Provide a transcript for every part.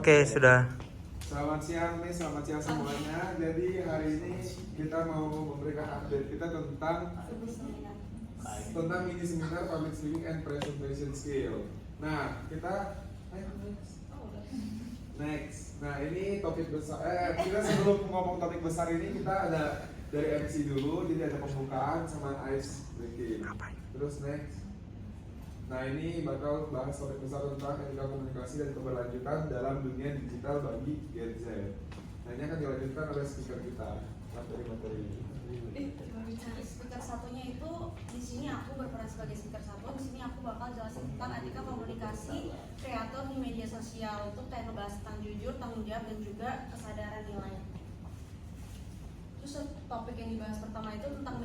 Oke, sudah. Selamat siang semuanya. Jadi hari ini kita mau memberikan update kita tentang mini seminar public speaking and presentation skill. Nah, kita next. Nah, ini topik besar. Kita sebelum ngomong topik besar ini kita ada dari MC dulu, jadi ada pembukaan sama ice breaking. Terus next. Nah, ini bakal bahas topik besar tentang etika komunikasi dan keberlanjutan dalam dunia digital bagi Gen Z. Nah, ini akan dilanjutkan oleh speaker kita, materi-materi. Speaker satunya itu di sini aku berperan sebagai speaker satu. Di sini aku bakal jelasin tentang etika komunikasi kreator di media sosial. Untuk kayak ngebahas tentang jujur, tanggung jawab, dan juga kesadaran nilai. Terus topik yang dibahas pertama itu tentang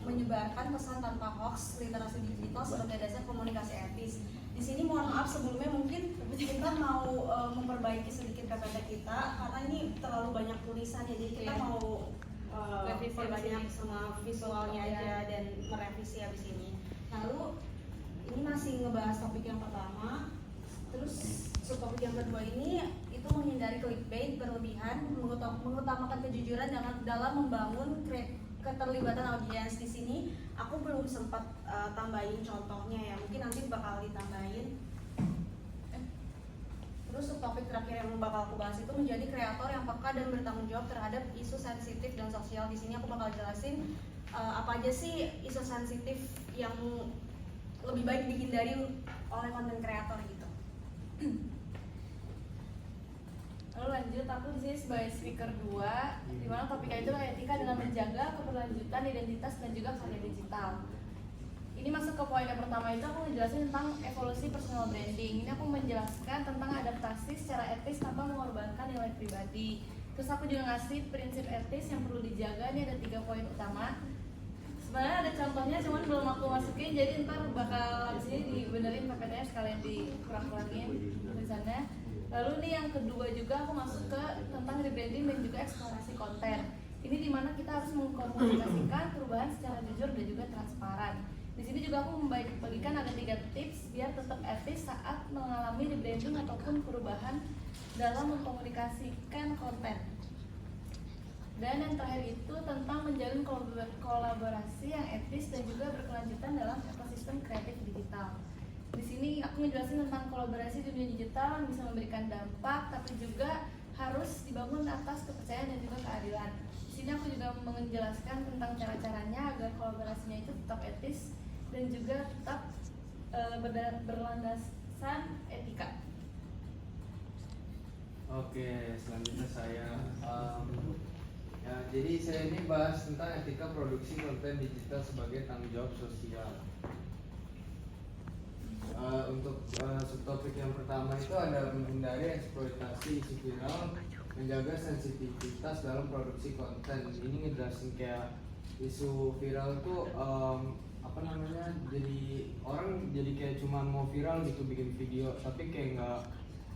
menyebarkan pesan tanpa hoax, literasi digital sebagai dasar komunikasi etis. Di sini mohon maaf sebelumnya mungkin kita mau memperbaiki sedikit PPT kita karena ini terlalu banyak tulisan ya, jadi kita mau perbanyak sama visualnya aja dan merevisi habis ini. Lalu ini masih ngebahas topik yang pertama. Terus subtopik yang kedua ini itu menghindari clickbait berlebihan, mengutamakan kejujuran dalam membangun keterlibatan audiens. Di sini aku belum sempat tambahin contohnya ya, mungkin nanti bakal ditambahin. Terus subtopik terakhir yang bakal aku bahas itu menjadi kreator yang peka dan bertanggung jawab terhadap isu sensitif dan sosial. Di sini aku bakal jelasin apa aja sih isu sensitif yang lebih baik dihindari oleh konten kreator gitu. Lalu lanjut, aku di sini sebagai speaker 2, di mana topiknya itu etika dengan menjaga keberlanjutan identitas dan juga karya digital. Ini masuk ke poin yang pertama, itu aku menjelaskan tentang evolusi personal branding. Ini aku menjelaskan tentang adaptasi secara etis tanpa mengorbankan nilai pribadi. Terus aku juga ngasih prinsip etis yang perlu dijaga. Ini ada 3 poin utama. Sebenarnya ada contohnya, cuman belum aku masukin, jadi ntar bakal di sini dibenerin PPT-nya sekalian dikurang-kurangin tulisannya. Lalu nih yang kedua juga aku masuk ke tentang rebranding dan juga eksplorasi konten. Ini dimana kita harus mengkomunikasikan perubahan secara jujur dan juga transparan. Di sini juga aku membagikan ada 3 tips biar tetap etis saat mengalami rebranding ataupun perubahan dalam mengkomunikasikan konten. Dan yang terakhir itu tentang menjalin kolaborasi yang etis dan juga berkelanjutan dalam ekosistem kreatif digital. Di sini aku menjelaskan tentang kolaborasi di dunia digital yang bisa memberikan dampak, tapi juga harus dibangun atas kepercayaan dan juga keadilan. Di sini aku juga menjelaskan tentang cara-caranya agar kolaborasinya itu tetap etis dan juga tetap berlandaskan etika. Oke, selanjutnya saya jadi saya ini bahas tentang etika produksi konten digital sebagai tanggung jawab sosial. Untuk subtopik yang pertama itu ada menghindari eksploitasi isu viral, menjaga sensitivitas dalam produksi konten. Ini ngejelasin kayak isu viral itu jadi orang jadi kayak cuma mau viral gitu bikin video, tapi kayak nggak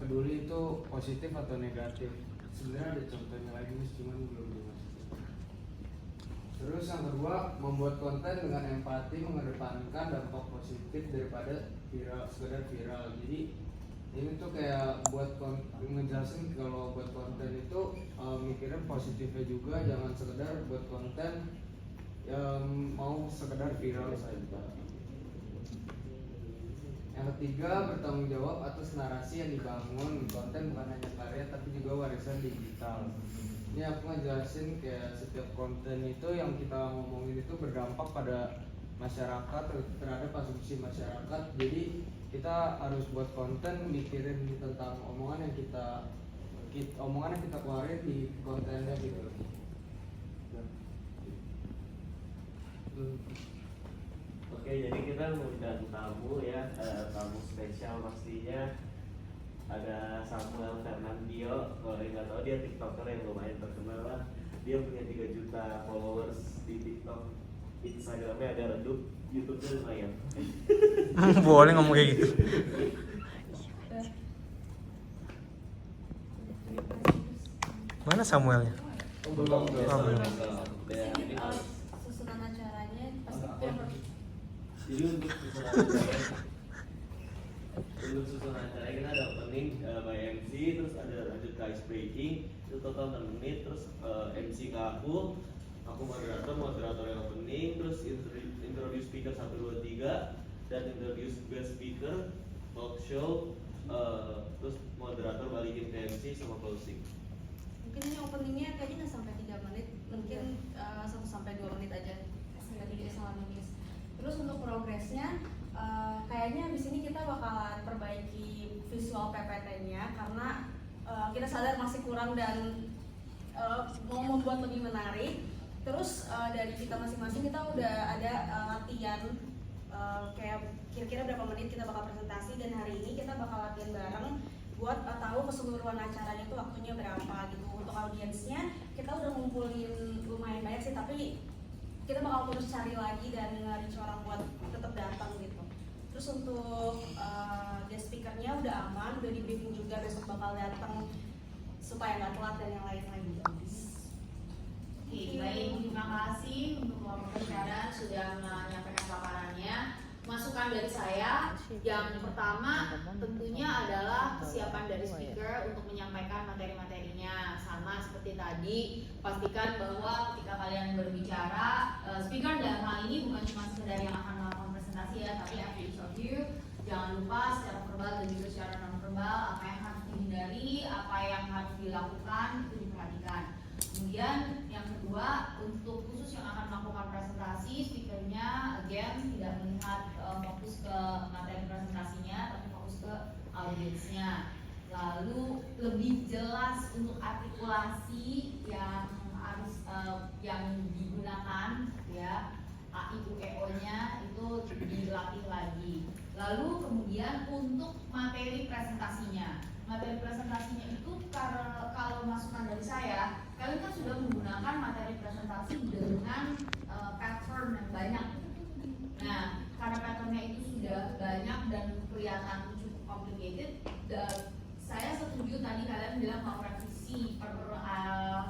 peduli itu positif atau negatif. Sebenarnya ada contohnya lagi cuman belum dimasukin. Terus yang kedua, membuat konten dengan empati, mengedepankan dampak positif daripada sekedar viral. Jadi ini tuh kayak buat ngejelasin kalau buat konten itu mikirin positifnya juga, jangan sekedar buat konten yang mau sekedar viral saja. Yang ketiga, bertanggung jawab atas narasi yang dibangun. Konten bukan hanya karya tapi juga warisan digital. Ini aku ngejelasin kayak setiap konten itu yang kita ngomongin itu berdampak pada masyarakat, terhadap asumsi masyarakat. Jadi kita harus buat konten mikirin tentang omongan yang kita keluarin di kontennya gitu. Oke, jadi kita mengundang tamu ya, tamu spesial pastinya. Ada Samuel Fernandio. Kalau yang nggak tahu, dia tiktoker yang lumayan terkenal lah. Dia punya 3 juta followers di TikTok. Instagramnya agak redup, YouTube-nya lumayan. Boleh ngomong kayak gitu. Mana Samuelnya? Belum. Susunan acaranya pasti Jadi untuk susunan acara kita ada opening by MC, introduksi, terus ada lanjut ke ice breaking, itu total 6 menit, terus MC ke aku moderator yang opening, terus introduce speaker 1, 2, 3, dan introduce guest speaker, talk show, terus moderator balikin ke MC sama closing. Mungkin ini openingnya kayaknya nggak sampai 3 menit, mungkin 1 sampai 2 menit aja. Saya tidak salah nulis. Terus untuk progresnya, kayaknya di sini kita bakalan perbaiki visual PPT-nya karena kita sadar masih kurang dan mau membuat lebih menarik. Terus dari kita masing-masing kita udah ada latihan kayak kira-kira berapa menit kita bakal presentasi, dan hari ini kita bakal latihan bareng buat tahu keseluruhan acaranya itu waktunya berapa gitu. Untuk audiensnya kita udah ngumpulin lumayan banyak sih, tapi kita bakal terus cari lagi dan nge-reach orang buat tetap datang gitu. Terus untuk guest speakernya udah aman, udah di briefing juga besok bakal datang supaya nggak telat dan yang lain-lain. Oke, baik, terima kasih untuk kelompok pembicaraan sudah menyampaikan paparannya. Masukan dari saya, yang pertama tentunya adalah kesiapan dari speaker untuk menyampaikan materi-materinya. Sama seperti tadi, pastikan bahwa ketika kalian berbicara, speaker dalam hal ini bukan cuma sekedar yang akan melakukan presentasi ya, tapi active of you. Jangan lupa secara verbal dan juga secara non verbal apa yang harus dihindari, apa yang harus dilakukan itu diperhatikan. Kemudian yang kedua, untuk khusus yang akan melakukan presentasi, speakernya again tidak melihat fokus ke materi presentasinya, tapi fokus ke audiensnya. Lalu lebih jelas untuk artikulasi yang harus yang digunakan ya, AIUEO-nya itu dilatih lagi. Lalu kemudian untuk materi presentasinya itu kalau masukan dari saya, kalian kan sudah menggunakan materi presentasi dengan pattern yang banyak. Nah, karena patternnya itu sudah banyak dan kelihatan cukup complicated, saya setuju tadi kalian bilang mau revisi per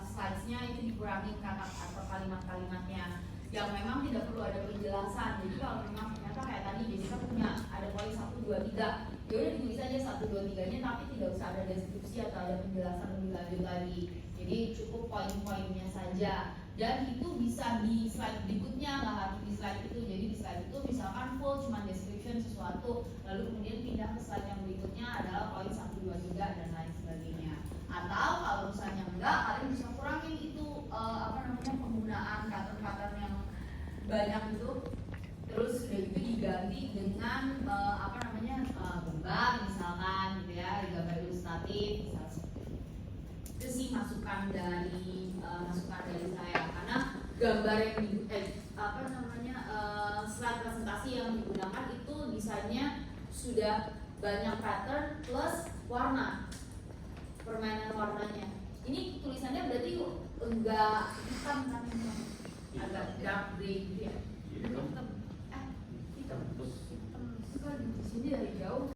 slides-nya itu dikurangi kata atau kalimat-kalimatnya yang memang tidak perlu ada penjelasan. Jadi kalau memang ternyata kayak tadi Jessica punya ada poin 1, 2, 3, ya udah ditulis aja 1, 2, 3-nya, tapi tidak usah ada deskripsi atau ada penjelasan lebih lanjut lagi. Jadi cukup poin-poinnya saja, dan itu bisa di slide berikutnya, nggak harus di slide itu. Jadi di slide itu misalkan full cuma description sesuatu, lalu kemudian pindah ke slide yang berikutnya adalah poin 1, 2, 3 dan lain sebagainya. Atau kalau misalnya enggak, kalian bisa kurangin itu penggunaan pattern-pattern yang banyak itu, terus udah itu diganti dengan gambar misalkan gitu ya, gambar ilustratif misalnya. Itu sih masukan dari saya, karena gambar yang slide presentasi yang digunakan itu desainnya sudah banyak pattern plus warna, permainan warnanya. Ini tulisannya berarti enggak hitam kan, agak dark gray gitu ya. Hitam. Hitam. Terus di sini dari jauh